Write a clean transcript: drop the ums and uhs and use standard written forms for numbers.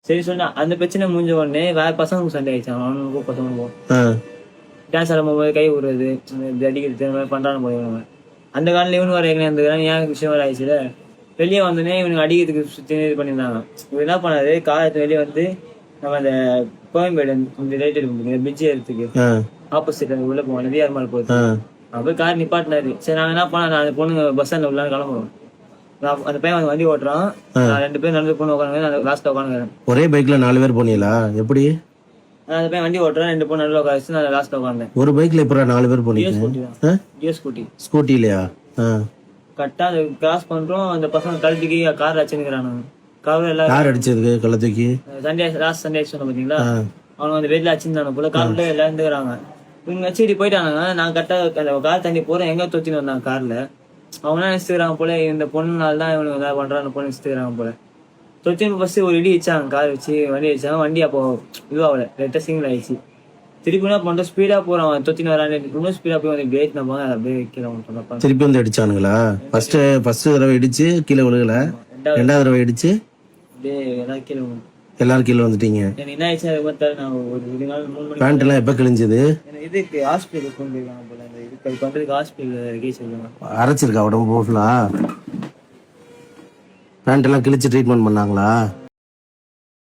சரி சொன்னா அந்த பிரச்சனை முடிஞ்ச உடனே வேற பசங்களுக்கு சண்டை ஆயிடுச்சு, அவனுக்கும் பசங்களுக்கும். டான்ஸ் ஆடும் போது கை விடுறது, இப்படி அடிக்கிறது, இந்த மாதிரி பண்றான்னு போயிடுவாங்க. அந்த காலையில இவனு வர எங்க இருந்துக்கிறான், ஏன் விஷயம் வர ஆயிடுச்சுல. வெளியே வந்தோடனே இவனுக்கு அடிக்கிறதுக்கு சுத்தி இது பண்ணியிருந்தாங்க. இவர் என்ன பண்ணாரு, காலத்து வெளியே வந்து நம்ம அந்த கோயம்பேடு இந்த ரைட் எடுக்க பிரிட்ஜ் ஏறதுக்கு ஆப்போசிட் உள்ள போவோம், விஆர் மால் போகுது. அப்போ கார் நிப்பாட்டினாரு. சரி நாங்க என்ன பண்ண, நான் அந்த பொண்ணுங்க பஸ் ஸ்டாண்ட்ல உள்ள கிளம்புறோம். அந்த பையன் வண்டி ஓட்டுறான், 2 பேர் நடந்து பொண்ணு உட்காந்து லாஸ்ட்ல உட்காந்துக்கிறேன். ஒரே பைக்ல 4 பேர் போனீங்களா? எப்படி? அந்த பையன் வண்டி ஓட்டுறான், 2 பொண்ணு நடுவில் உட்காந்து நான் லாஸ்ட்ல உட்காந்தேன். ஒரு பைக்ல எப்படா 4 பேர் போனீங்க? ஸ்கூட்டி. ஸ்கூட்டிலயா? கரெக்டா அதை கிராஸ் பண்றோம், அந்த பசங்க கழட்டிக்கு கார் அடிச்சுக்கிறானுங்க. கார் எல்லாம் யார் அடிச்சதுக்கு கள்ளத்துக்கு? சண்டே லாஸ்ட் சண்டே சொன்ன பாத்தீங்களா, அவனுங்க அந்த வெயில அடிச்சிருந்தானு போல, கார்ல எல்லாம் இருந்துக்கிறாங்க. இவங்க வச்சுட்டு போயிட்டானுங்க. நான் கரெக்டா அந்த கார் தண்ணி போறேன், எங்க தொத்தின்னு வந்தாங்க கார்ல. அவங்க என்ன நினைச்சுக்கிறாங்க போல, இந்த பொண்ணுனால தான் இவனுக்கு ஏதாவது பண்றான்னு பொண்ணு நினைச்சுக்கிறாங்க போல. தொத்தின்னு ஃபர்ஸ்ட் ஒரு இடி வச்சாங்க, கார் வச்சு வண்டி வச்சாங்க. வண்டி அப்போ இதுவாகல, லைட்டா சிங்கிள் ஆயிடுச்சு. திருப்பி என்ன பண்றோம், ஸ்பீடா போறான், தொத்தின்னு வரான், இன்னும் ஸ்பீடா போய் வந்து பிரேக் நம்ம அப்படியே வைக்கிறோம் சொன்னப்ப. திருப்பி வந்து அடிச்சானுங்களா? ஃபர்ஸ்ட் தடவை இடிச்சு கீழே விழுகல, 2வது தடவை இடிச்சு அப்படியே எல்லாம் கீழே எல்லாரும் கீழே வந்துட்டீங்க. எனக்கு என்ன ஆயிடுச்சு அது பார்த்தா, நான் ஒரு 2 நாள் 3 மணி பேண்ட் எல்லாம் எப்ப கிழிஞ்சது? எனக்கு இதுக்கு ஹாஸ்பிட்டலுக்கு கொண்டு போயிருக்காங்க போல, அந்த இதுக்கு அது பண்றதுக்கு ஹாஸ்பிட்டல் கேஸ் இருக்காங்க. அரைச்சிருக்கா உடம்பு ஃபுல்லா? பேண்ட் எல்லாம் கிழிச்சு ட்ரீட்மெண்ட் பண்ணாங்களா?